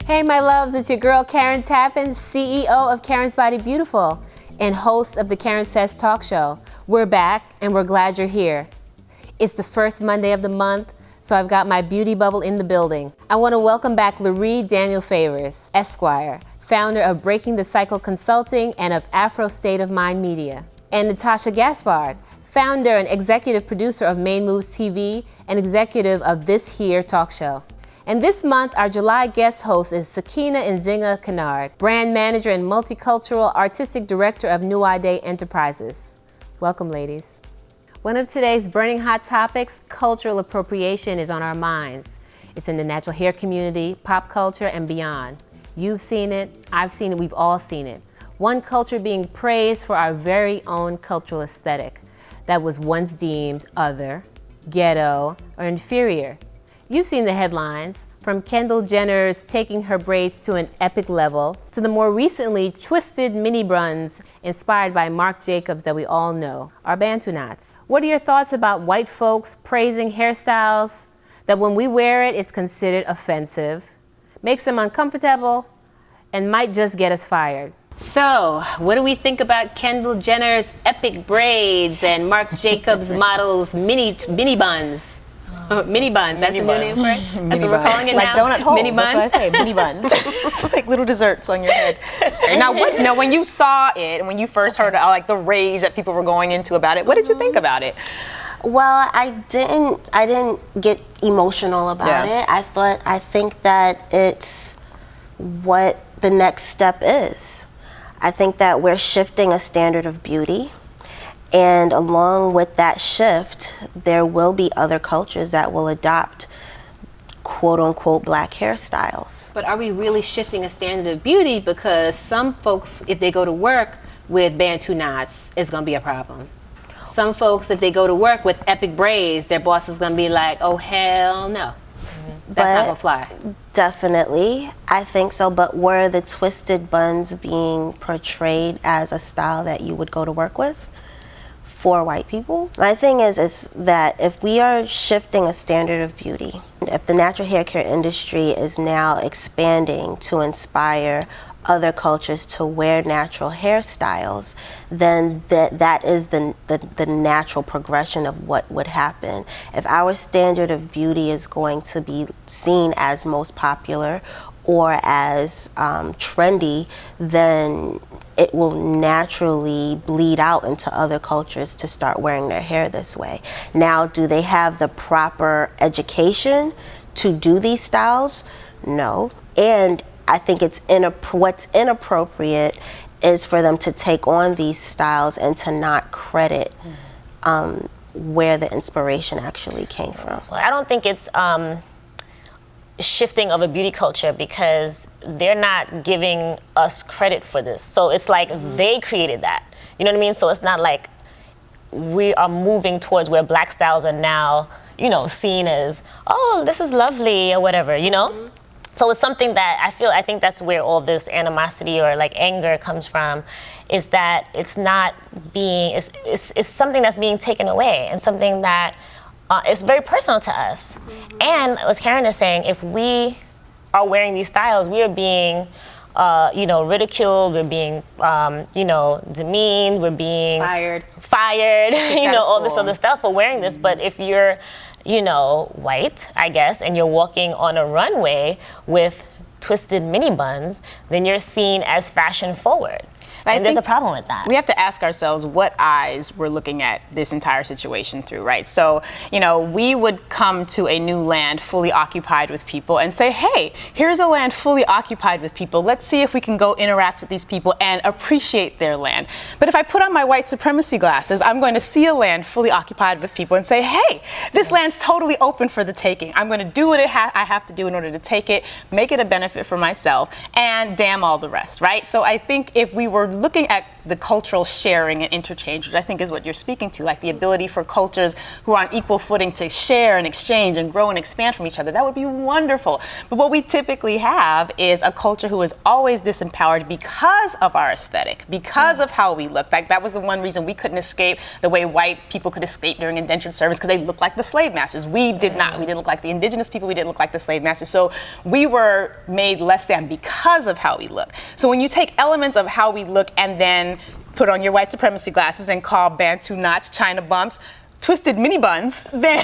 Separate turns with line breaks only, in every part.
Hey my loves, it's your girl Karen Tappan, CEO of Karen's Body Beautiful and host of the Karen Says Talk Show. We're back and we're glad you're here. It's the first Monday of the month, so I've got my beauty bubble in the building. I want to welcome back Laree Daniel Favors, Esquire, founder of Breaking the Cycle Consulting and of Afro State of Mind Media. And Natasha Gaspard, founder and executive producer of Main Moves TV and executive of This Here Talk Show. And this month, our July guest host is Sakeenah Nzingha Kinard, brand manager and multicultural artistic director of New Day Enterprises. Welcome, ladies. One of today's burning hot topics, cultural appropriation, is on our minds. It's in the natural hair community, pop culture, and beyond. You've seen it, I've seen it, we've all seen it. One culture being praised for our very own cultural aesthetic that was once deemed other, ghetto, or inferior. You've seen the headlines, from Kendall Jenner's taking her braids to an epic level, to the more recently twisted mini buns inspired by Marc Jacobs that we all know, our bantu knots. What are your thoughts about white folks praising hairstyles that when we wear it, it's considered offensive, makes them uncomfortable, and might just get us fired? So, what do we think about Kendall Jenner's epic braids and Marc Jacobs' models' mini buns? Mini buns, that's the new name for it? That's what we're calling it now?
Like donut holes,
mini buns?
that's what I say, mini buns. It's like little desserts on your head. Now, when you saw it, and when you first heard like the rage that people were going into about it, what did you think about it?
Well, I didn't get emotional about it. I think that it's what the next step is. I think that we're shifting a standard of beauty. And along with that shift, there will be other cultures that will adopt quote unquote black hairstyles.
But are we really shifting a standard of beauty? Because some folks, if they go to work with bantu knots, it's gonna be a problem. Some folks, if they go to work with epic braids, their boss is gonna be like, oh hell no. That's not gonna fly.
Definitely, I think so. But were the twisted buns being portrayed as a style that you would go to work with? For white people. My thing is that if we are shifting a standard of beauty, if the natural hair care industry is now expanding to inspire other cultures to wear natural hairstyles, then that is the natural progression of what would happen. If our standard of beauty is going to be seen as most popular or as trendy, then it will naturally bleed out into other cultures to start wearing their hair this way. Now, do they have the proper education to do these styles? No. And I think what's inappropriate is for them to take on these styles and to not credit where the inspiration actually came from.
Well, I don't think it's shifting of a beauty culture because they're not giving us credit for this. So it's like they created that. You know what I mean? So it's not like we are moving towards where black styles are now, seen as, oh, this is lovely or whatever, So it's something that I think that's where all this animosity or like anger comes from, is that it's not being, it's something that's being taken away and something that it's very personal to us. And as Karen is saying, if we are wearing these styles, we are being, ridiculed, we're being, demeaned, we're being fired, all this other stuff for wearing this. But if you're, white, I guess, and you're walking on a runway with twisted mini buns, then you're seen as fashion forward. And there's a problem with that.
We have to ask ourselves what eyes we're looking at this entire situation through, right? So, we would come to a new land fully occupied with people and say, hey, here's a land fully occupied with people. Let's see if we can go interact with these people and appreciate their land. But if I put on my white supremacy glasses, I'm going to see a land fully occupied with people and say, hey, this land's totally open for the taking. I'm going to do what I have to do in order to take it, make it a benefit for myself, and damn all the rest, right? So I think if we were looking at the cultural sharing and interchange, which I think is what you're speaking to, like the ability for cultures who are on equal footing to share and exchange and grow and expand from each other. That would be wonderful. But what we typically have is a culture who is always disempowered because of our aesthetic, because of how we look. Like that was the one reason we couldn't escape the way white people could escape during indentured service, because they looked like the slave masters. We did not. We didn't look like the indigenous people. We didn't look like the slave masters. So we were made less than because of how we look. So when you take elements of how we look and then put on your white supremacy glasses and call bantu knots, China bumps, twisted mini buns, then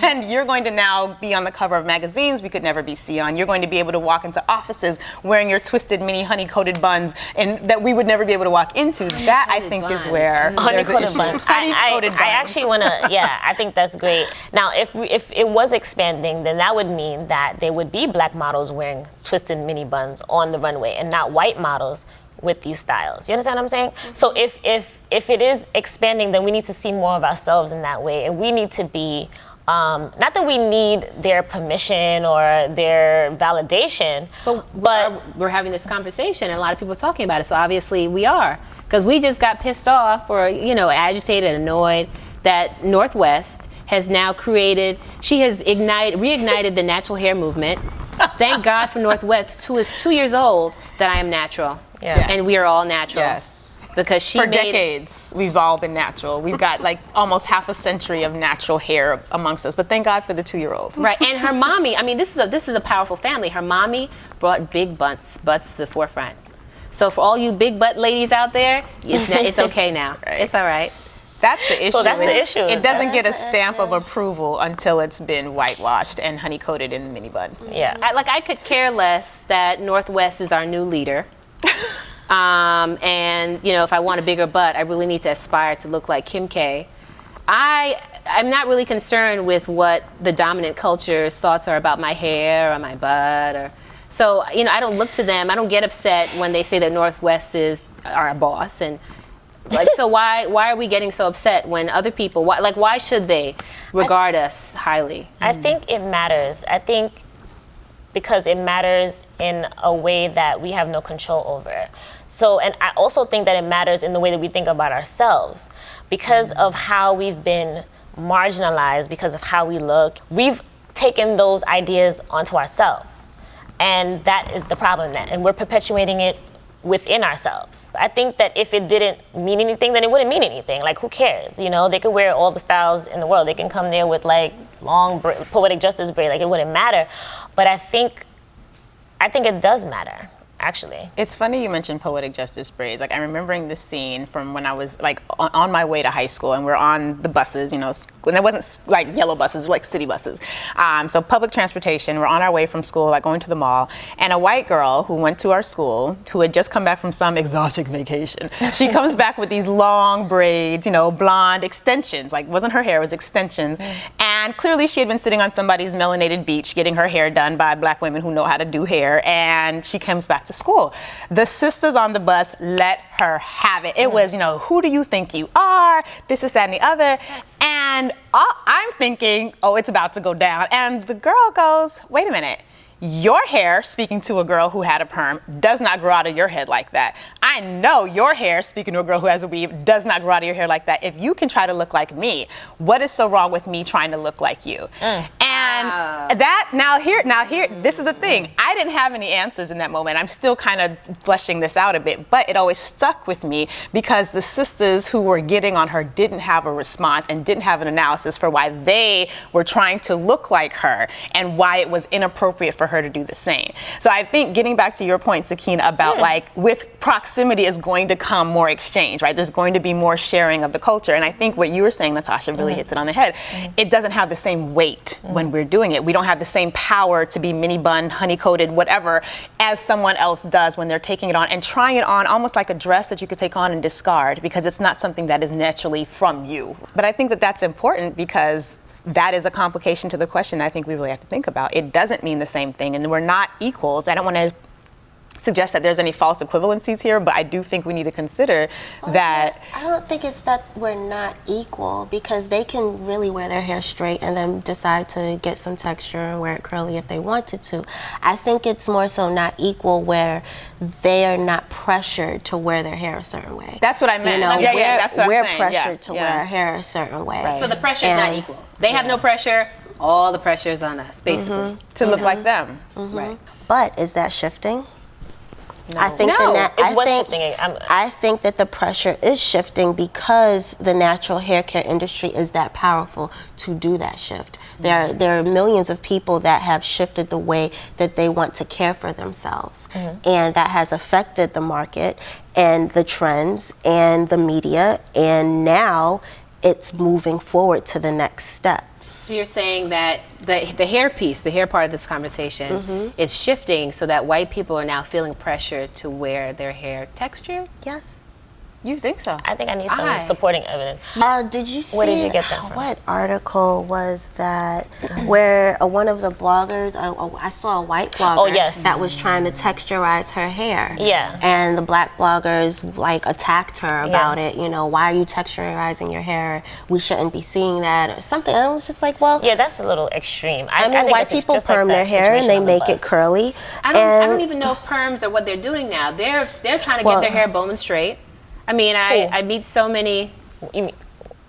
and you're going to now be on the cover of magazines we could never be seen on. You're going to be able to walk into offices wearing your twisted mini honey-coated buns and that we would never be able to walk into. That I think
buns.
Is where there's an
Honey-coated
issue.
buns.
Honey-coated buns.
I actually want to, yeah, I think that's great. Now, if it was expanding, then that would mean that there would be black models wearing twisted mini buns on the runway and not white models with these styles. You understand what I'm saying? Mm-hmm. So if it is expanding, then we need to see more of ourselves in that way, and we need to be not that we need their permission or their validation, but
we're having this conversation and a lot of people are talking about it, so obviously we are, because we just got pissed off or agitated and annoyed that Northwest has now created, she has reignited the natural hair movement. Thank God for Northwest, who is 2 years old, that I am natural.
Yes.
And we are all natural.
Yes.
Because she
For
made
decades, we've all been natural. We've got like almost half a century of natural hair amongst us, but thank God for the 2-year-old.
Right, and her mommy, I mean, this is a powerful family. Her mommy brought big butts to the forefront. So for all you big butt ladies out there, it's okay now.
Right.
It's all right.
That's the issue.
So that's the issue.
It doesn't get a stamp of approval until it's been whitewashed and honey-coated in mini bun.
yeah.
I could care less that Northwest is our new leader. And if I want a bigger butt, I really need to aspire to look like Kim K. I'm not really concerned with what the dominant culture's thoughts are about my hair or my butt, so I don't look to them. I don't get upset when they say that Northwest is our boss, and so why are we getting so upset when other people, why should they regard us highly?
I think it matters. I think because it matters in a way that we have no control over. So, and I also think that it matters in the way that we think about ourselves. Because of how we've been marginalized, because of how we look, we've taken those ideas onto ourselves. And that is the problem then. And we're perpetuating it within ourselves. I think that if it didn't mean anything, then it wouldn't mean anything. Like, who cares? They could wear all the styles in the world. They can come there with like long poetic justice braid. Like, it wouldn't matter. But I think it does matter, actually.
It's funny you mentioned poetic justice braids. Like, I'm remembering this scene from when I was like on my way to high school, and we're on the buses, and it wasn't like yellow buses, it was like city buses. So public transportation, we're on our way from school, like going to the mall, and a white girl who went to our school, who had just come back from some exotic vacation, she comes back with these long braids, blonde extensions, like wasn't her hair, it was extensions. And clearly she had been sitting on somebody's melanated beach getting her hair done by black women who know how to do hair, and she comes back to school. The sisters on the bus let her have it. It was, who do you think you are? This is that and the other. Yes. And I'm thinking, it's about to go down. And the girl goes, wait a minute. Your hair, speaking to a girl who had a perm, does not grow out of your head like that. I know your hair, speaking to a girl who has a weave, does not grow out of your hair like that. If you can try to look like me, what is so wrong with me trying to look like you? And this is the thing. I didn't have any answers in that moment. I'm still kind of fleshing this out a bit, but it always stuck with me because the sisters who were getting on her didn't have a response and didn't have an analysis for why they were trying to look like her and why it was inappropriate for her to do the same. So I think getting back to your point, Sakeenah, about with proximity is going to come more exchange, right? There's going to be more sharing of the culture. And I think what you were saying, Natasha, really hits it on the head. It doesn't have the same weight when we're doing it. We don't have the same power to be mini bun, honey-coated, whatever, as someone else does when they're taking it on and trying it on almost like a dress that you could take on and discard because it's not something that is naturally from you. But I think that that's important because that is a complication to the question I think we really have to think about. It doesn't mean the same thing, and we're not equals. I don't want to suggest that there's any false equivalencies here, but I do think we need to consider that.
I don't think it's that we're not equal, because they can really wear their hair straight and then decide to get some texture and wear it curly if they wanted to. I think it's more so not equal where they are not pressured to wear their hair a certain way.
That's what I meant.
You know,
that's what
we're
I'm saying.
pressured to wear our hair a certain way.
So the pressure is not equal. They have no pressure. All the pressure is on us, basically.
To look like them.
Right.
But is that shifting?
No.
I think
shifting.
I think that the pressure is shifting because the natural hair care industry is that powerful to do that shift. There are millions of people that have shifted the way that they want to care for themselves, and that has affected the market and the trends and the media, and now it's moving forward to the next step.
So you're saying that the hair piece, the hair part of this conversation, is shifting so that white people are now feeling pressure to wear their hair texture?
Yes.
You think so?
I think I need some supporting evidence.
Did you see?
Where did you get that from?
What article was that? Where one of the bloggers, I saw a white blogger that was trying to texturize her hair.
Yeah.
And the black bloggers like attacked her about it. You know, why are you texturizing your hair? We shouldn't be seeing that or something. And I was just like, well,
yeah, that's a little extreme.
I mean, white people perm their hair and they make it curly.
I don't even know if perms are what they're doing now. They're trying to get their hair bone straight. I mean, I meet so many.
You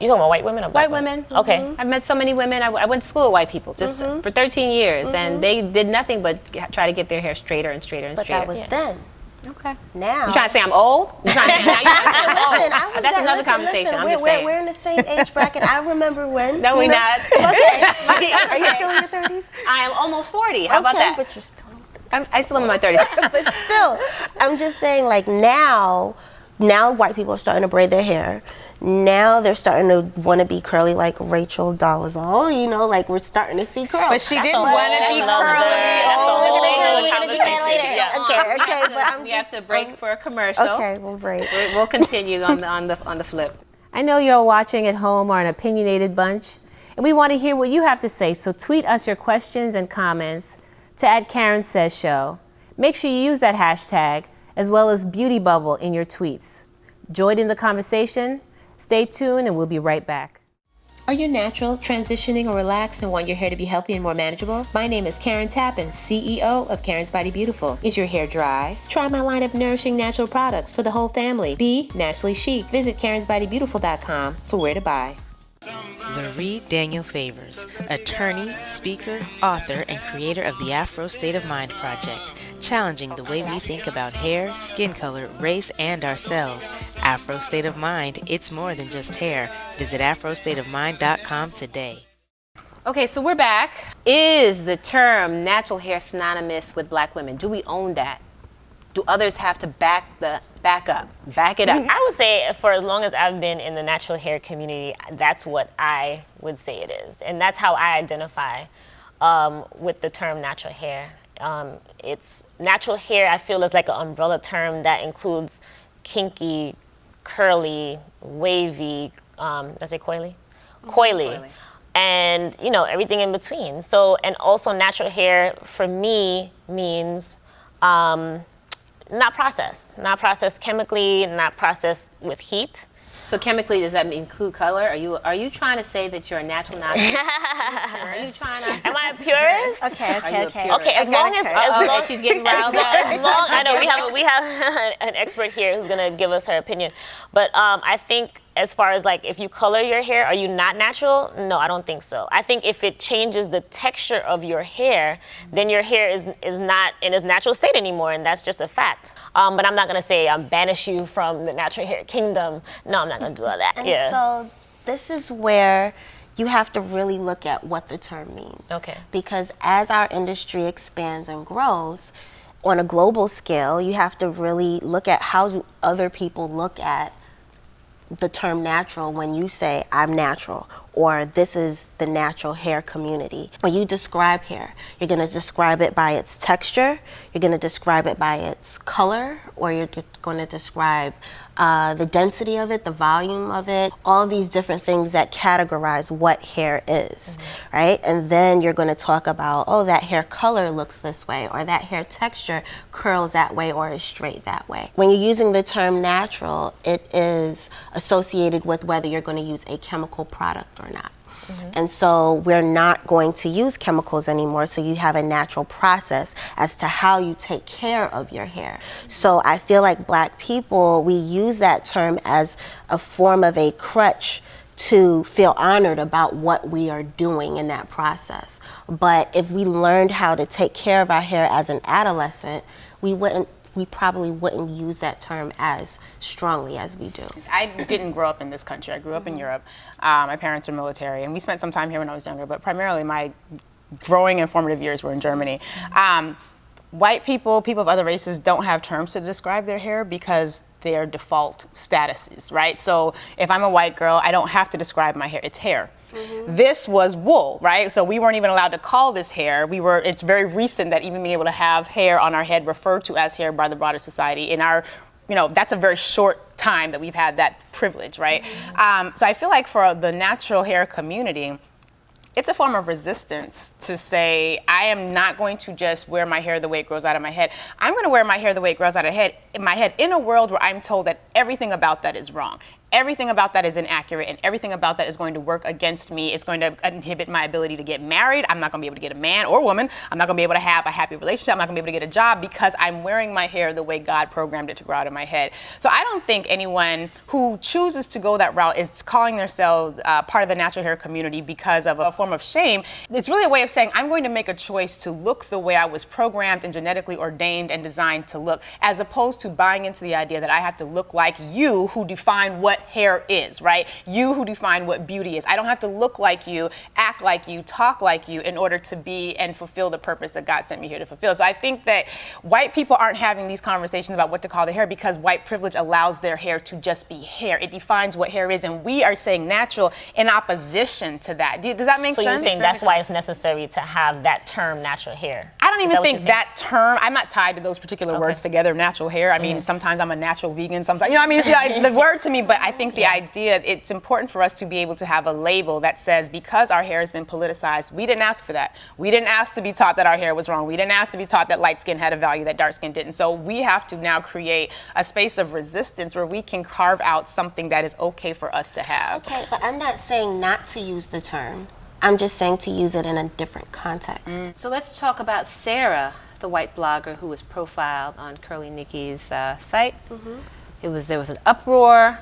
talking about white women or black
women?
Okay.
I've met so many women. I went to school with white people just for 13 years, and they did nothing but try to get their hair straighter and straighter and straighter.
But that was then.
Okay.
Now.
You trying to say I'm old? You trying to say I'm old? That's another conversation. I'm just saying.
We're in the same age bracket. I remember when.
No, we're not.
Okay. Are you still in your 30s?
I am almost 40. How about that?
But you're still.
I still am in my 30s.
But still, I'm just saying, like, now white people are starting to braid their hair. Now they're starting to want to be curly like Rachel Dolezal. You know, like we're starting to see curls.
But she didn't want to be curly.
We're going to do that later.
Yeah.
Okay. But
we have to break for a commercial.
Okay, we'll break.
We'll continue on the flip. I know you're watching at home are an opinionated bunch, and we want to hear what you have to say. So tweet us your questions and comments to @KarenSaysShow. Make sure you use that hashtag as well as Beauty Bubble in your tweets. Join in the conversation. Stay tuned and we'll be right back. Are you natural, transitioning, or relaxed and want your hair to be healthy and more manageable? My name is Karen Tappan, CEO of Karen's Body Beautiful. Is your hair dry? Try my line of nourishing natural products for the whole family. Be naturally chic. Visit karensbodybeautiful.com for where to buy.
Larie Daniel Favors, attorney, speaker, author, and creator of the Afro State of Mind Project, challenging the way we think about hair, skin color, race, and ourselves. Afro State of Mind, it's more than just hair. Visit afrostateofmind.com today.
Okay, so we're back. Is the term natural hair synonymous with black women? Do we own that? Do others have to back it up?
I would say for as long as I've been in the natural hair community, that's what I would say it is. And that's how I identify with the term natural hair. It's natural hair, I feel, is like an umbrella term that includes kinky, curly, wavy, did I say coily? Coily. And, you know, everything in between. So, and also natural hair for me means not processed chemically, not processed with heat.
So chemically, does that include color? Are you trying to say that you're a natural Are you trying to?
Am I a purist?
Okay.
Okay, as long as
she's getting riled up.
I know we have an expert here who's gonna give us her opinion, but I think as far as like if you color your hair, are you not natural? No, I don't think so. I think if it changes the texture of your hair, then your hair is not in its natural state anymore, and that's just a fact. But I'm not gonna say banish you from the natural hair kingdom. No, I'm not gonna do all that.
And so this is where you have to really look at what the term means.
Okay.
Because as our industry expands and grows, on a global scale, you have to really look at how do other people look at the term natural when you say I'm natural, or this is the natural hair community. When you describe hair, you're going to describe it by its texture, you're going to describe it by its color, or you're going to describe the density of it, the volume of it, all these different things that categorize what hair is, right? And then you're going to talk about, oh, that hair color looks this way, or that hair texture curls that way or is straight that way. When you're using the term natural, it is associated with whether you're going to use a chemical product or not. And so we're not going to use chemicals anymore, so you have a natural process as to how you take care of your hair. So I feel like Black people, we use that term as a form of a crutch to feel honored about what we are doing in that process. But if we learned how to take care of our hair as an adolescent, we probably wouldn't use that term as strongly as we do.
I didn't grow up in this country. I grew up in Europe. My parents are military, and we spent some time here when I was younger, but primarily my growing and formative years were in Germany. White people, people of other races, don't have terms to describe their hair because their default statuses, right? So if I'm a white girl, I don't have to describe my hair. It's hair. This was wool, right? So we weren't even allowed to call this hair. It's very recent that even being able to have hair on our head referred to as hair by the broader society. In our, that's a very short time that we've had that privilege, right? So I feel like for the natural hair community, it's a form of resistance to say, I am not going to just wear my hair the way it grows out of my head. I'm going to wear my hair the way it grows out of my head in a world where I'm told that everything about that is wrong. Everything about that is inaccurate, and everything about that is going to work against me. It's going to inhibit my ability to get married. I'm not going to be able to get a man or woman. I'm not going to be able to have a happy relationship. I'm not going to be able to get a job because I'm wearing my hair the way God programmed it to grow out of my head. So I don't think anyone who chooses to go that route is calling themselves part of the natural hair community because of a form of shame. It's really a way of saying, I'm going to make a choice to look the way I was programmed and genetically ordained and designed to look, as opposed to buying into the idea that I have to look like you who define what hair is, right? You who define what beauty is. I don't have to look like you, act like you, talk like you in order to be and fulfill the purpose that God sent me here to fulfill. So I think that white people aren't having these conversations about what to call their hair because white privilege allows their hair to just be hair. It defines what hair is, and we are saying natural in opposition to that. Does that make sense?
So you're saying that's why it's necessary to have that term natural hair?
I don't even think that term, I'm not tied to those particular words together, natural hair. I mean, sometimes I'm a natural vegan, sometimes, it's like the word to me, but I think the idea, it's important for us to be able to have a label that says, because our hair has been politicized, we didn't ask for that. We didn't ask to be taught that our hair was wrong. We didn't ask to be taught that light skin had a value that dark skin didn't. So we have to now create a space of resistance where we can carve out something that is okay for us to have.
Okay, but I'm not saying not to use the term. I'm just saying to use it in a different context.
So let's talk about Sarah, the white blogger who was profiled on Curly Nikki's site. There was an uproar.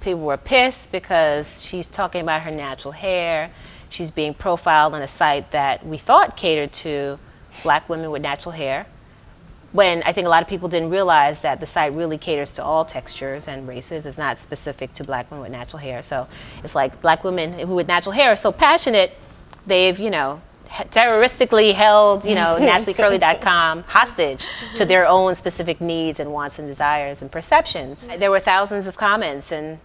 People were pissed because she's talking about her natural hair. She's being profiled on a site that we thought catered to Black women with natural hair, when I think a lot of people didn't realize that the site really caters to all textures and races. It's not specific to Black women with natural hair. So it's like Black women who with natural hair are so passionate, they've, terroristically held, naturallycurly.com hostage to their own specific needs and wants and desires and perceptions. There were thousands of comments, and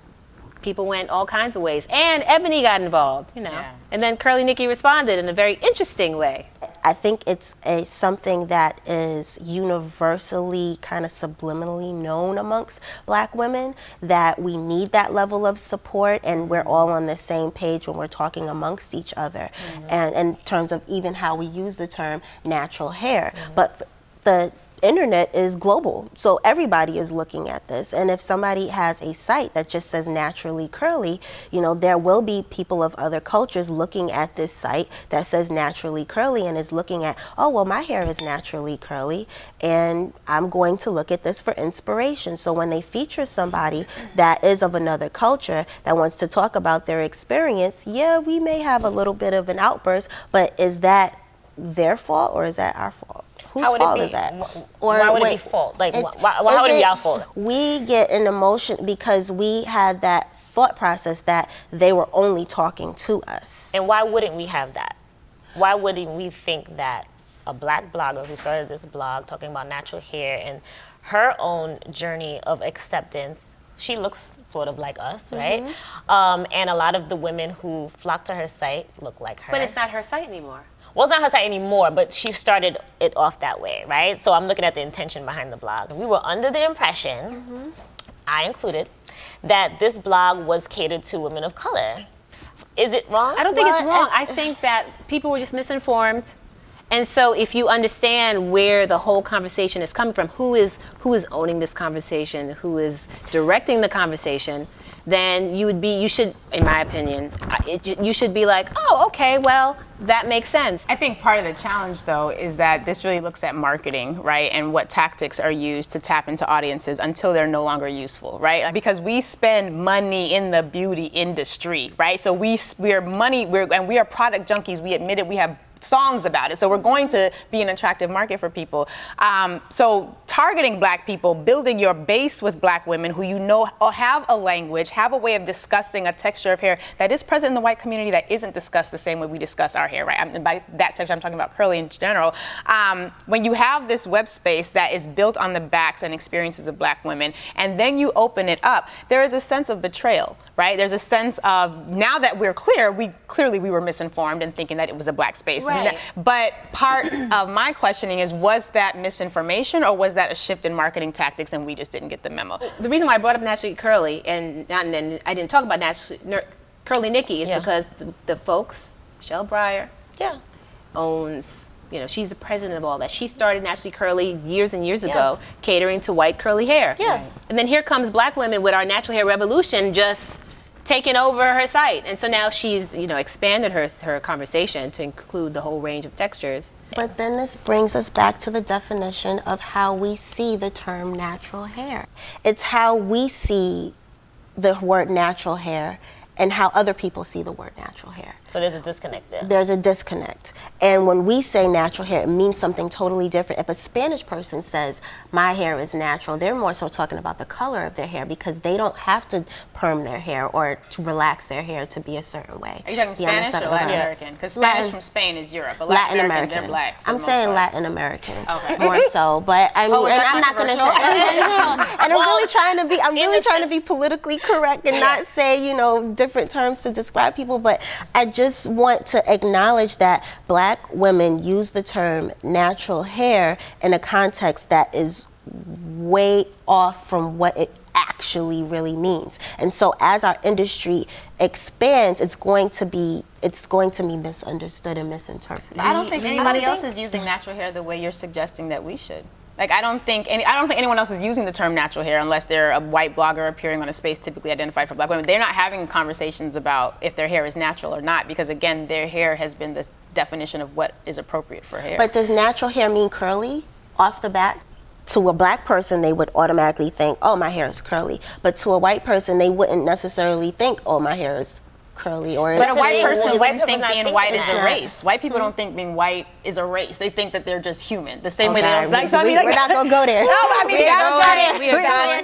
people went all kinds of ways. And Ebony got involved,
Yeah.
And then Curly Nikki responded in a very interesting way.
I think it's something that is universally kind of subliminally known amongst Black women, that we need that level of support, and we're all on the same page when we're talking amongst each other, and in terms of even how we use the term natural hair. But the internet is global, so everybody is looking at this, and if somebody has a site that just says naturally curly, there will be people of other cultures looking at this site that says naturally curly and is looking at, oh well, my hair is naturally curly and I'm going to look at this for inspiration. So when they feature somebody that is of another culture that wants to talk about their experience, we may have a little bit of an outburst, but is that their fault or is that our fault? Whose fault is that?
Why would it be fault? Like, why would it be our fault?
We get an emotion because we had that thought process that they were only talking to us.
And why wouldn't we have that? Why wouldn't we think that a Black blogger who started this blog talking about natural hair and her own journey of acceptance, she looks sort of like us, right? And a lot of the women who flock to her site look like her.
But it's not her site anymore.
Well, it's not her site anymore, but she started it off that way, right? So I'm looking at the intention behind the blog. We were under the impression, I included, that this blog was catered to women of color. Is it wrong?
I don't think it's wrong. I think that people were just misinformed. And so if you understand where the whole conversation is coming from, who is owning this conversation, who is directing the conversation, then you should, in my opinion, you should be like, oh, okay, well, that makes sense.
I think part of the challenge, though, is that this really looks at marketing, right, and what tactics are used to tap into audiences until they're no longer useful, right? Because we spend money in the beauty industry, right? So we are product junkies. We admit it. We have songs about it. So we're going to be an attractive market for people. So targeting Black people, building your base with Black women who you know have a language, have a way of discussing a texture of hair that is present in the white community that isn't discussed the same way we discuss our hair, right? And by that texture, I'm talking about curly in general. When you have this web space that is built on the backs and experiences of Black women, and then you open it up, there is a sense of betrayal, right? There's a sense of, now that we're clear, we were misinformed in thinking that it was a Black space.
Right.
But part of my questioning is, was that misinformation or was that a shift in marketing tactics and we just didn't get the memo?
The reason why I brought up Naturally Curly and I didn't talk about Curly Nikki is because the folks, Michelle Breyer, owns, she's the president of all that. She started Naturally Curly years and years ago, catering to white curly hair. Yeah. And then here comes Black women with our natural hair revolution just taken over her site. And so now she's, expanded her conversation to include the whole range of textures.
But then this brings us back to the definition of how we see the term natural hair. It's how we see the word natural hair and how other people see the word natural hair.
So there's a disconnect there.
There's a disconnect. And when we say natural hair, it means something totally different. If a Spanish person says, my hair is natural, they're more so talking about the color of their hair because they don't have to perm their hair or to relax their hair to be a certain way.
Are you talking Spanish or Latin American? Because Spanish from Spain is Europe, but Latin American, they're Black.
I'm saying Latin American more so, but I mean, and I'm not going to say, and I'm really trying to be politically correct and not say, different terms to describe people, but I just want to acknowledge that Black women use the term natural hair in a context that is way off from what it actually really means. And so as our industry expands, it's going to be misunderstood and misinterpreted.
I don't think anybody else is using natural hair the way you're suggesting that we should. Like, I don't think anyone else is using the term natural hair unless they're a white blogger appearing on a space typically identified for Black women. They're not having conversations about if their hair is natural or not because, again, their hair has been the definition of what is appropriate for hair.
But does natural hair mean curly off the bat? To a Black person, they would automatically think, oh, my hair is curly. But to a white person, they wouldn't necessarily think, oh, my hair is curly.
But a white person wouldn't think being white is a race. White people don't think being white is a race. They think that they're just human. The same way they don't.
We're not going to go there.
No, I mean,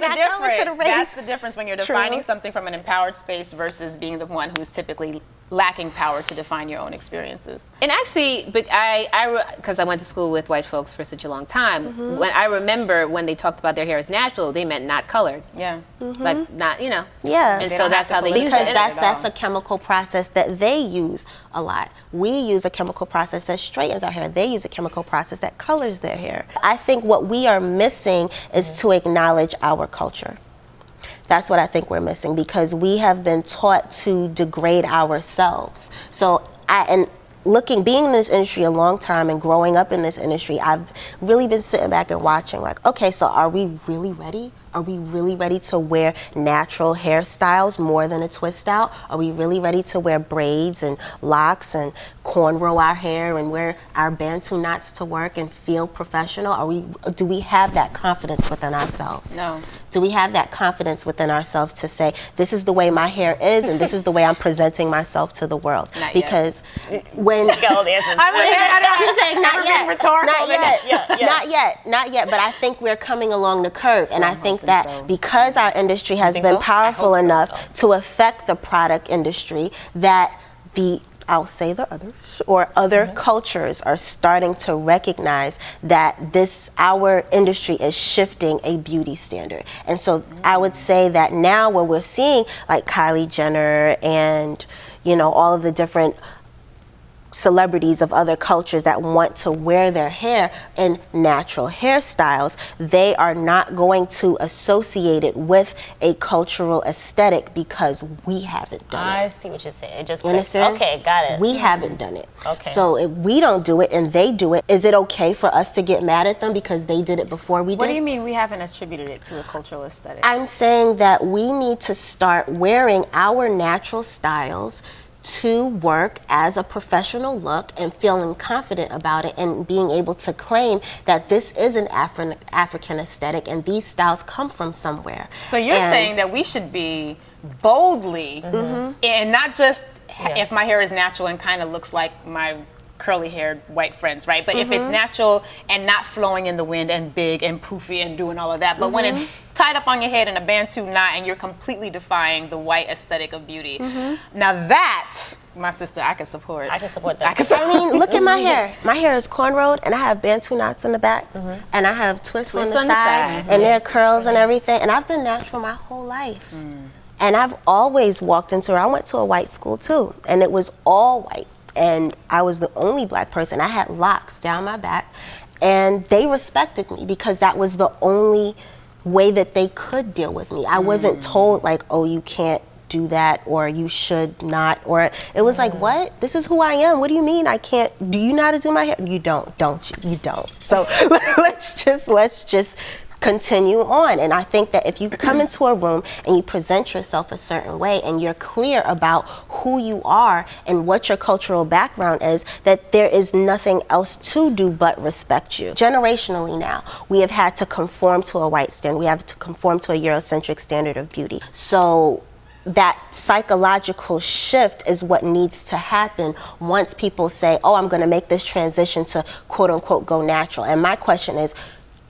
that's the difference.
That's the difference when you're defining something from an empowered space versus being the one who's typically lacking power to define your own experiences.
And actually, because I went to school with white folks for such a long time, when I remember when they talked about their hair as natural, they meant not colored.
Yeah.
Like not,
Yeah.
And so that's how they use it.
Because that's a chemical process that they use a lot. We use a chemical process that straightens our hair. They use a chemical process that colors their hair. I think what we are missing is to acknowledge our culture. That's what I think we're missing because we have been taught to degrade ourselves. So being in this industry a long time and growing up in this industry, I've really been sitting back and watching like, okay, so are we really ready? Are we really ready to wear natural hairstyles more than a twist out? Are we really ready to wear braids and locks and cornrow our hair and wear our bantu knots to work and feel professional? Do we have that confidence within ourselves?
No.
Do we have that confidence within ourselves to say, this is the way my hair is and this is the way I'm presenting myself to the world?
Not
because when
Not
yet, but I think we're coming along the curve, and I think that because our industry has been powerful enough to affect the product industry, that the I'll say the others, or other cultures are starting to recognize that our industry is shifting a beauty standard. And so I would say that now what we're seeing, like Kylie Jenner and, all of the different celebrities of other cultures that want to wear their hair in natural hairstyles, they are not going to associate it with a cultural aesthetic because we haven't done it.
I see what you're saying. It just
You understand?
Okay, got it.
We haven't done it.
Okay.
So if we don't do it and they do it, is it okay for us to get mad at them because they did it before we did?
What do you mean we haven't attributed it to a cultural aesthetic?
I'm saying that we need to start wearing our natural styles to work as a professional look and feeling confident about it and being able to claim that this is an African aesthetic and these styles come from somewhere.
So you're saying that we should be boldly, and not just if my hair is natural and kind of looks like my curly haired white friends, right? But if it's natural and not flowing in the wind and big and poofy and doing all of that, but when it's tied up on your head in a bantu knot and you're completely defying the white aesthetic of beauty, now that, my sister, I can support.
I can support that.
I mean, look at my hair. My hair is cornrowed and I have bantu knots in the back and I have twists on the side and there are curls and everything, and I've been natural my whole life. And I've always walked I went to a white school too, and it was all white. And I was the only black person. I had locks down my back, and they respected me because that was the only way that they could deal with me. I wasn't told like, oh, you can't do that, or you should not, or it was like, what? This is who I am. What do you mean I can't? Do you know how to do my hair? You don't you? You don't. So let's just continue on. And I think that if you come into a room and you present yourself a certain way and you're clear about who you are and what your cultural background is, that there is nothing else to do but respect you. Generationally now, we have had to conform to a white standard. We have to conform to a Eurocentric standard of beauty. So that psychological shift is what needs to happen once people say, oh, I'm going to make this transition to quote unquote go natural. And my question is,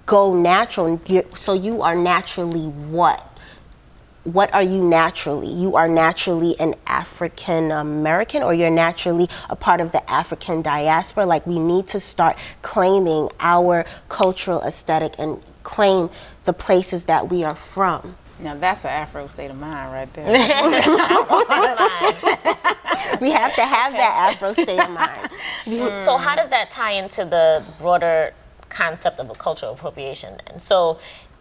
go natural, so you are naturally what? What are you naturally? You are naturally an African American, or you're naturally a part of the African diaspora? Like, we need to start claiming our cultural aesthetic and claim the places that we are from.
Now that's an Afro state of mind right there.
We have to have that Afro state of mind.
So how does that tie into the broader concept of a cultural appropriation? And so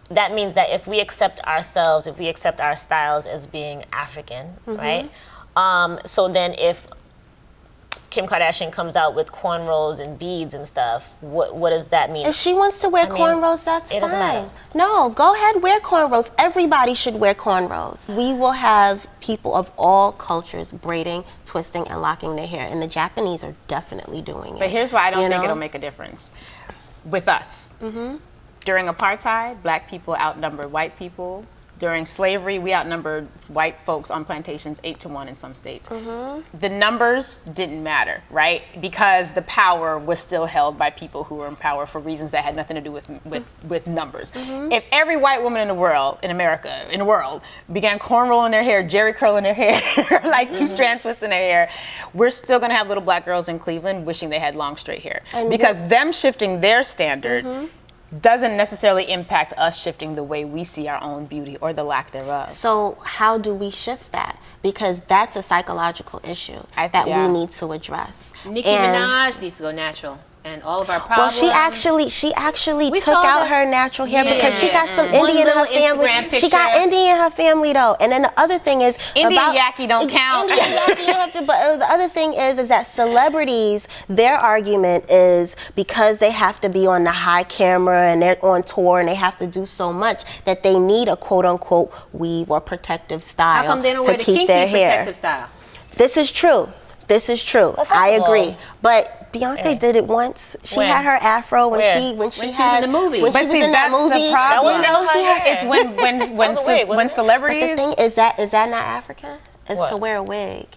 that means that if we accept ourselves, if we accept our styles as being African, right? So then if Kim Kardashian comes out with cornrows and beads and stuff, what does that mean?
If she wants to wear cornrows, that's fine.
It doesn't matter.
No, go ahead, wear cornrows. Everybody should wear cornrows. We will have people of all cultures braiding, twisting, and locking their hair, and the Japanese are definitely doing it.
But here's why I don't think it'll make a difference with us. During apartheid, black people outnumbered white people. During slavery, we outnumbered white folks on plantations 8-1 in some states. The numbers didn't matter, right? Because the power was still held by people who were in power for reasons that had nothing to do with numbers. If every white woman in the world, in the world, began cornrolling their hair, jerry curling their hair, like two-strand twisting their hair, we're still gonna have little black girls in Cleveland wishing they had long straight hair. Because them shifting their standard doesn't necessarily impact us shifting the way we see our own beauty or the lack thereof.
So how do we shift that? Because that's a psychological issue that we need to address.
Nicki Minaj needs to go natural. And all of our problems.
Well, she actually took out her natural hair because she got some Indian in her family. She got Indian in her family though. And then the other thing is
Indian yaki don't count.
Indian yaki, but the other thing is that celebrities, their argument is because they have to be on the high camera and they're on tour and they have to do so much that they need a quote unquote weave or protective style.
How come they don't wear the kinky protective style?
This is true.
Well,
I agree. But Beyonce did it once. She had her afro when she was in the movie.
But see, that's the problem. It's when celebrities.
But the thing is that not African? It's to wear a wig.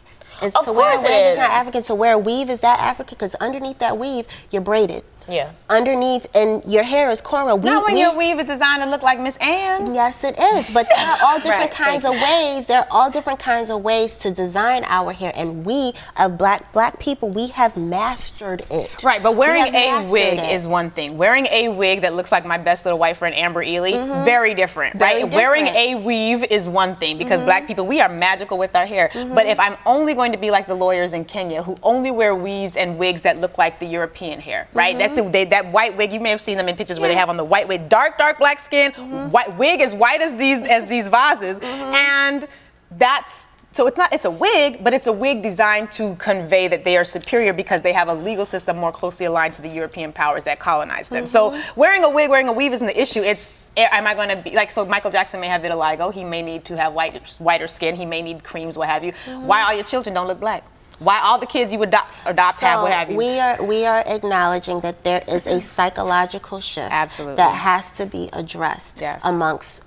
Of course it is.
It's not African. To wear a weave, is that African? Because underneath that weave, you're braided.
Yeah.
underneath, and your hair is cornrow.
Not when your weave is designed to look like Miss Ann.
Yes, it is. But there are all different
Right,
kinds of ways. There are all different kinds of ways to design our hair, and we, black people, we have mastered it.
Right, but wearing a wig
it.
is one thing. Wearing a wig that looks like my best little white friend Amber Ely, very different,
Very
right? Wearing
different.
a weave is one thing, because black people, we are magical with our hair. But if I'm only going to be like the lawyers in Kenya who only wear weaves and wigs that look like the European hair, right? That's that white wig. You may have seen them in pictures where they have on the white wig, dark black skin, white wig as white as these vases, and that's. So it's a wig, but it's a wig designed to convey that they are superior because they have a legal system more closely aligned to the European powers that colonized them. So wearing a wig, wearing a weave isn't the issue. It's, am I going to be, like, so Michael Jackson may have vitiligo. He may need to have whiter skin. He may need creams, what have you. Why all your children don't look black? Why all the kids you adopt have what have you?
We are acknowledging that there is a psychological shift that has to be addressed amongst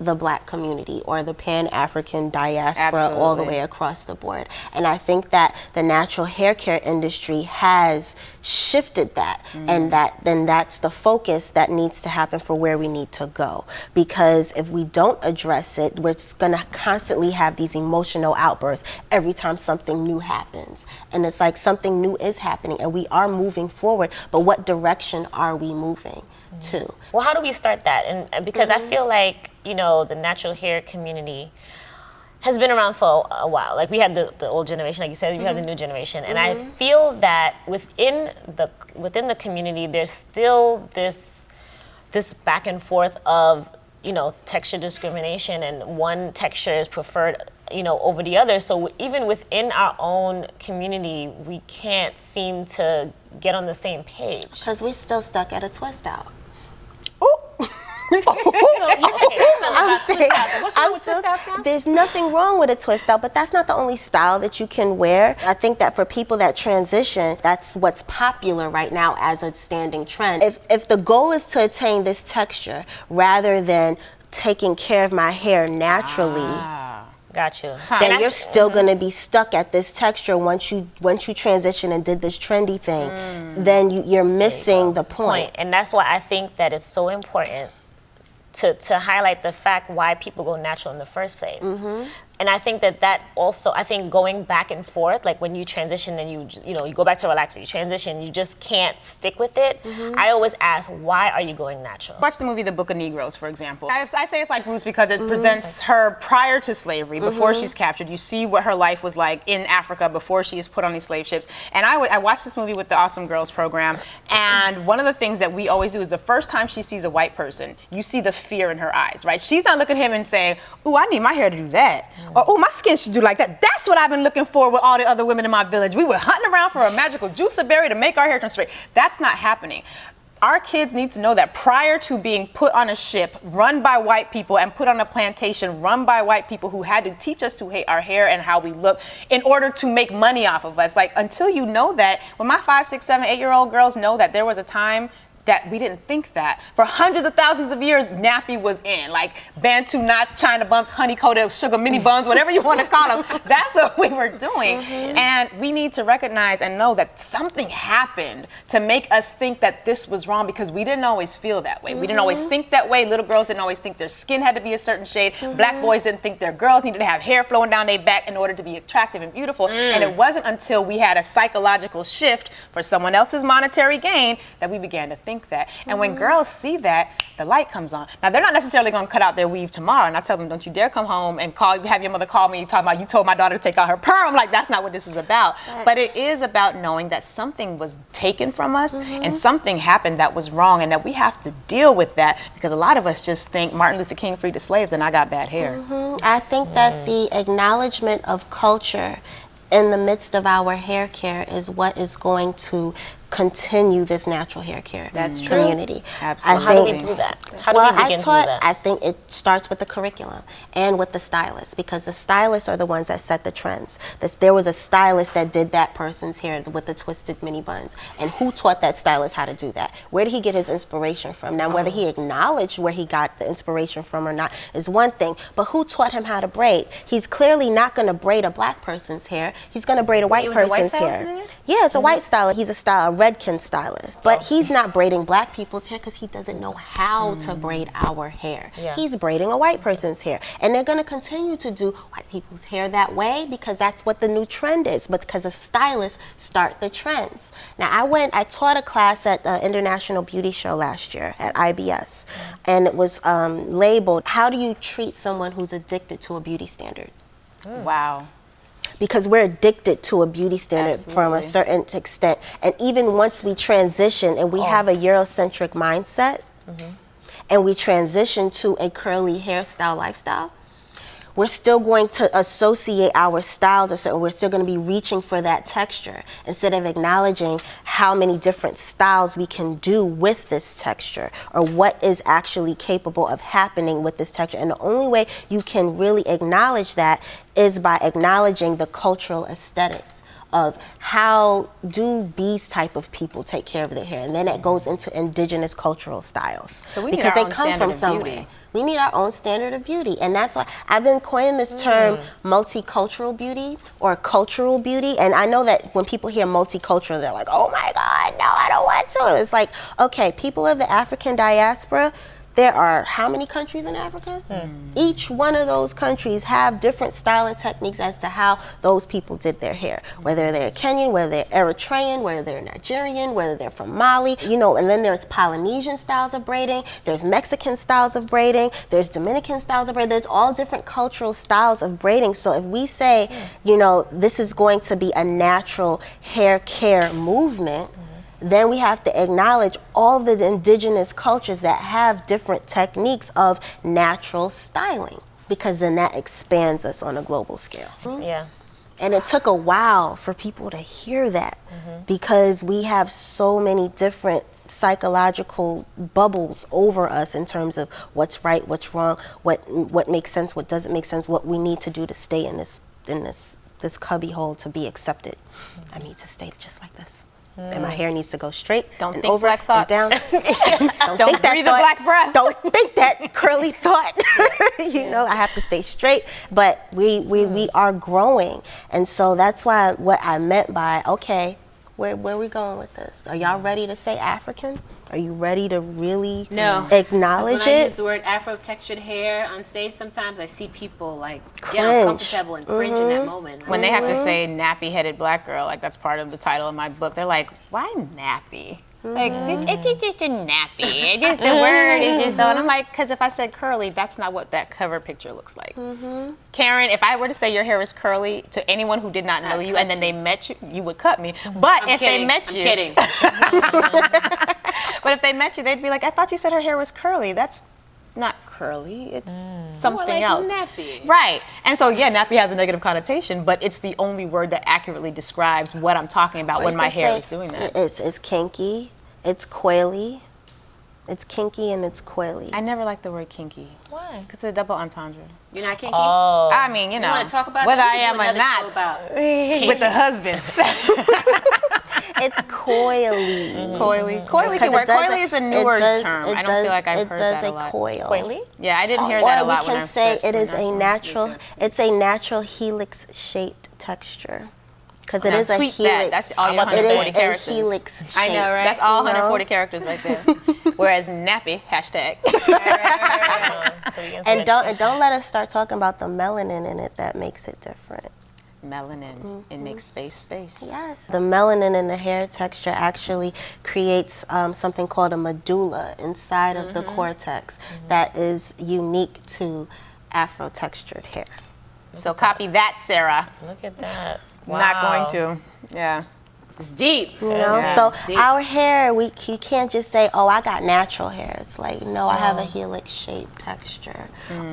the black community or the Pan-African diaspora all the way across the board. And I think that the natural hair care industry has shifted that, and that's the focus that needs to happen for where we need to go. Because if we don't address it, we're going to constantly have these emotional outbursts every time something new happens. And it's like something new is happening and we are moving forward, but what direction are we moving to?
Well, how do we start that? And because I feel like, you know, the natural hair community has been around for a while. Like, we had the old generation, like you said, we have the new generation. And I feel that within the community, there's still this back and forth of, you know, texture discrimination, and one texture is preferred, you know, over the other. So even within our own community, we can't seem to get on the same page.
Because we're still stuck at a twist out. There's nothing wrong with a twist out, but that's not the only style that you can wear. I think that for people that transition, that's what's popular right now as a standing trend. If the goal is to attain this texture rather than taking care of my hair naturally,
got you.
then you're still going to be stuck at this texture once you transition and did this trendy thing. Then you're missing the point.
And that's why I think that it's so important to highlight the fact why people go natural in the first place. And I think that also, I think going back and forth, like when you transition and you go back to relaxer, you transition, you just can't stick with it. I always ask, why are you going natural?
Watch the movie The Book of Negroes, for example. I say it's like Roots because it presents her prior to slavery, before she's captured. You see what her life was like in Africa before she is put on these slave ships. And I watched this movie with the Awesome Girls program, and one of the things that we always do is the first time she sees a white person, you see the fear in her eyes, right? She's not looking at him and saying, ooh, I need my hair to do that. Or, oh, my skin should do like that. That's what I've been looking for with all the other women in my village. We were hunting around for a magical juicer berry to make our hair turn straight. That's not happening. Our kids need to know that prior to being put on a ship run by white people and put on a plantation run by white people who had to teach us to hate our hair and how we look in order to make money off of us. Like, until you know that, when my 5, 6, 7, 8-year-old girls know that there was a time that we didn't think that. For hundreds of thousands of years, nappy was in. Like bantu knots, China bumps, honey-coated sugar mini buns, whatever you want to call them. That's what we were doing. And we need to recognize and know that something happened to make us think that this was wrong, because we didn't always feel that way. We didn't always think that way. Little girls didn't always think their skin had to be a certain shade. Black boys didn't think their girls needed to have hair flowing down their back in order to be attractive and beautiful. And it wasn't until we had a psychological shift for someone else's monetary gain that we began to think that. And when girls see that, the light comes on. Now, they're not necessarily going to cut out their weave tomorrow, and I tell them, don't you dare come home and have your mother call me talking about you told my daughter to take out her perm. Like, that's not what this is about. But it is about knowing that something was taken from us and something happened that was wrong, and that we have to deal with that, because a lot of us just think Martin Luther King freed the slaves and I got bad hair.
I think that the acknowledgement of culture in the midst of our hair care is what is going to continue this natural hair care community.
Absolutely.
How do we do that? How do we begin to do that?
I think it starts with the curriculum and with the stylists, because the stylists are the ones that set the trends. There was a stylist that did that person's hair with the twisted mini buns, and who taught that stylist how to do that? Where did he get his inspiration from? Now, whether he acknowledged where he got the inspiration from or not is one thing, but who taught him how to braid? He's clearly not going to braid a black person's hair. He's going to braid a white person's hair. Yeah, it's a white stylist. He's a Redken stylist. But he's not braiding black people's hair because he doesn't know how to braid our hair.
Yeah.
He's braiding a white person's hair. And they're going to continue to do white people's hair that way because that's what the new trend is. But because the stylists start the trends. Now, I taught a class at the International Beauty Show last year at IBS. And it was labeled, how do you treat someone who's addicted to a beauty standard?
Wow.
Because we're addicted to a beauty standard from a
Absolutely.
certain extent. And even once we transition and we have a Eurocentric mindset and we transition to a curly hairstyle lifestyle, we're still going to associate our styles a certain, we're still going to be reaching for that texture instead of acknowledging how many different styles we can do with this texture or what is actually capable of happening with this texture. And the only way you can really acknowledge that is by acknowledging the cultural aesthetic of how do these type of people take care of their hair, and then it goes into indigenous cultural styles.
So we need
because
our
they
own
come
standard
from
of
somewhere.
beauty.
We need our own standard of beauty, and that's why I've been coining this term multicultural beauty or cultural beauty. And I know that when people hear multicultural, they're like, "Oh my God, no, I don't want to." It's like, okay, people of the African diaspora. There are how many countries in Africa? Each one of those countries have different style and techniques as to how those people did their hair. Whether they're Kenyan, whether they're Eritrean, whether they're Nigerian, whether they're from Mali, and then there's Polynesian styles of braiding, there's Mexican styles of braiding, there's Dominican styles of braiding, there's all different cultural styles of braiding. So if we say, this is going to be a natural hair care movement, then we have to acknowledge all the indigenous cultures that have different techniques of natural styling, because then that expands us on a global scale.
Yeah.
And it took a while for people to hear that because we have so many different psychological bubbles over us in terms of what's right, what's wrong, what makes sense, what doesn't make sense, what we need to do to stay in this cubby hole to be accepted. I need to stay just like this. And my hair needs to go straight.
Don't
and
think
over
black
and
thoughts.
down.
Don't breathe a black breath.
Don't think that curly thought. I have to stay straight. But we are growing, and so that's why what I meant by where are we going with this? Are y'all ready to say African? Are you ready to really acknowledge
when I
it?
use the word Afro-textured hair on stage, sometimes I see people get
Cringe.
uncomfortable and cringe in that moment.
When they have to say nappy-headed black girl, like that's part of the title of my book, they're like, why nappy? Like, it's just a nappy. It's just the word is just so. And I'm like, because if I said curly, that's not what that cover picture looks like. Karen, if I were to say your hair is curly to anyone who did not know you and then they met you, you would cut me. But they met you.
I'm kidding.
But if they met you, they'd be like, I thought you said her hair was curly. That's not curly. It's something else.
Nappy.
Right. And so, nappy has a negative connotation, but it's the only word that accurately describes what I'm talking about when my hair is doing that.
It's kinky, it's coily. It's kinky and it's coily.
I never liked the word kinky.
Why?
Because it's a double entendre.
You're not kinky?
Oh.
I mean,
You want to talk about
whether
that?
I am or not, with the husband.
It's coily.
Coily. Coily can work. Coily is a newer term. I don't feel like I've heard that a lot.
Coil.
Coily?
Yeah, I didn't hear that a lot when I
Or we can say
first
it is
started
a natural. It's a natural helix-shaped texture. Because it is a
tweet
helix.
that. That's all your
It
140
is
characters.
a helix shape.
I know, right?
That's all
You know?
140 characters right there. Whereas nappy, hashtag.
So we can say
And don't let us start talking about the melanin in it that makes it different.
Melanin. It makes space.
Yes. The melanin in the hair texture actually creates something called a medulla inside of the cortex that is unique to Afro-textured hair.
So copy that, Sarah.
Look at that. Wow.
Not going to. Yeah.
It's deep.
You know,
Yeah.
so
Deep.
our hair, you can't just say, "Oh, I got natural hair." It's like, no, I have a helix-shaped texture,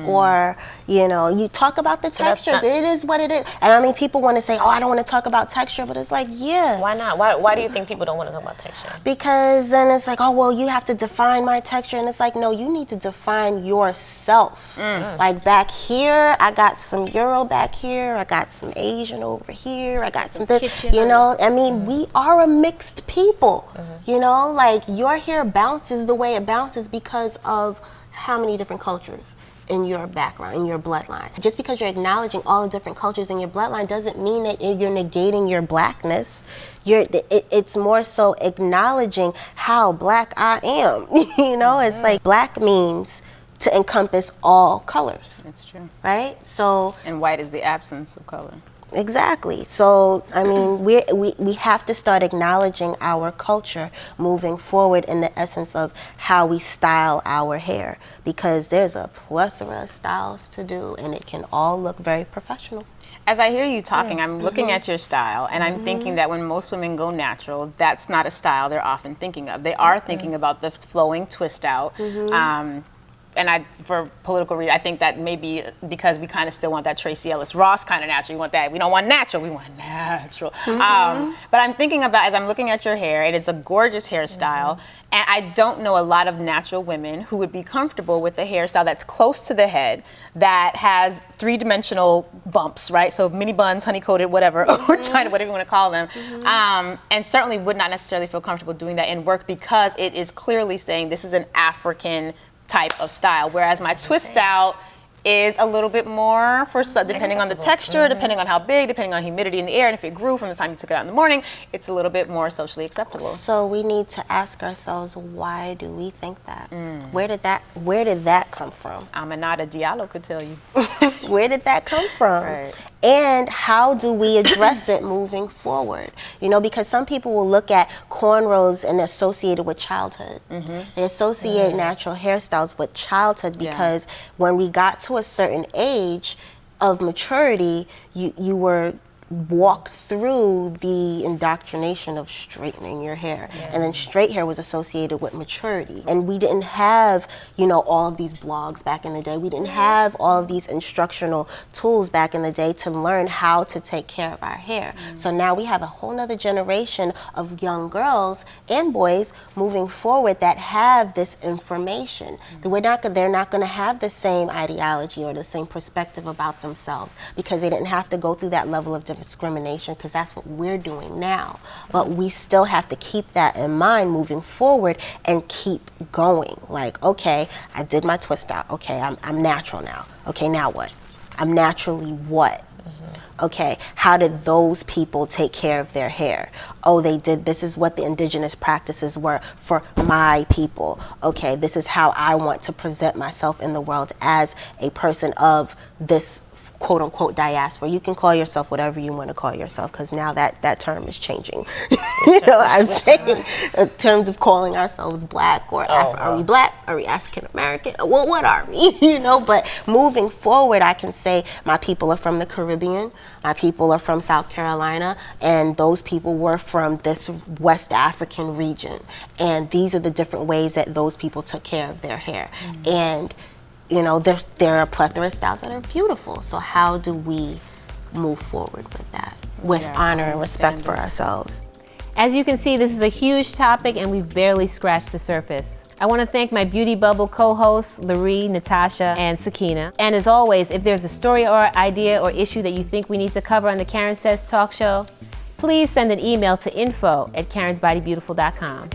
or you talk about the
So that's
texture.
not-
It is what it is. And I mean, people want to say, "Oh, I don't want to talk about texture," but it's like, yeah,
Why not? Why do you think people don't want to talk about texture?
because then it's like, "Oh, well, you have to define my texture," and it's like, no, you need to define yourself. Like back here, I got some Euro back here. I got some Asian over here. I got some this. I mean, we are a mixed people. Like your hair bounces the way it bounces because of how many different cultures. in your background, in your bloodline. Just because you're acknowledging all the different cultures in your bloodline doesn't mean that you're negating your blackness. It's more so acknowledging how black I am. You know, it's like black means to encompass all colors.
That's true.
Right? So,
And white is the absence of color.
exactly. So, I mean, we have to start acknowledging our culture moving forward in the essence of how we style our hair, because there's a plethora of styles to do, and it can all look very professional.
As I hear you talking, I'm looking at your style, and I'm thinking that when most women go natural, that's not a style they're often thinking of. They are thinking about the flowing twist out. And for political reasons, I think that maybe because we kind of still want that Tracee Ellis Ross kind of natural. We want that. We don't want natural. We want natural. But I'm thinking about, as I'm looking at your hair, it is a gorgeous hairstyle. And I don't know a lot of natural women who would be comfortable with a hairstyle that's close to the head, that has three-dimensional bumps, right? So mini buns, honey-coated, whatever, or China, whatever you want to call them. And certainly would not necessarily feel comfortable doing that in work, because it is clearly saying this is an African type of style, whereas my twist out is a little bit more for, depending on the texture, depending on how big, depending on humidity in the air, and if it grew from the time you took it out in the morning, it's a little bit more socially acceptable.
So we need to ask ourselves, why do we think that? Where did that come from?
Aminata Diallo could tell you.
Where did that come from?
Right.
And how do we address it moving forward? You know, because some people will look at cornrows and associate it with childhood. They associate natural hairstyles with childhood because when we got to a certain age of maturity, you were walked through the indoctrination of straightening your hair, and then straight hair was associated with maturity, and we didn't have, you know, all of these blogs back in the day. We didn't have all of these instructional tools back in the day to learn how to take care of our hair. So now we have a whole nother generation of young girls and boys moving forward that have this information. They're not going to have the same ideology or the same perspective about themselves, because they didn't have to go through that level of discrimination, because that's what we're doing now. But we still have to keep that in mind moving forward and keep going. Like, okay, I did my twist out. Okay, I'm natural now. Okay, now what? I'm naturally what? Okay, how did those people take care of their hair? Oh, they did, this is what the indigenous practices were for my people. Okay, this is how I want to present myself in the world as a person of this quote unquote diaspora. You can call yourself whatever you want to call yourself, because now that term is changing. You know what I'm saying? In terms of calling ourselves black or are we black? Are we African American? Well, what are we? You know, but moving forward, I can say my people are from the Caribbean, my people are from South Carolina, and those people were from this West African region. And these are the different ways that those people took care of their hair. And you know, there are a plethora of styles that are beautiful. So how do we move forward with that, with honor and respect for ourselves?
As you can see, this is a huge topic and we've barely scratched the surface. I want to thank my Beauty Bubble co-hosts, Laree, Natasha, and Sakeenah. And as always, if there's a story or idea or issue that you think we need to cover on the Karen Says Talk Show, please send an email to info@karensbodybeautiful.com.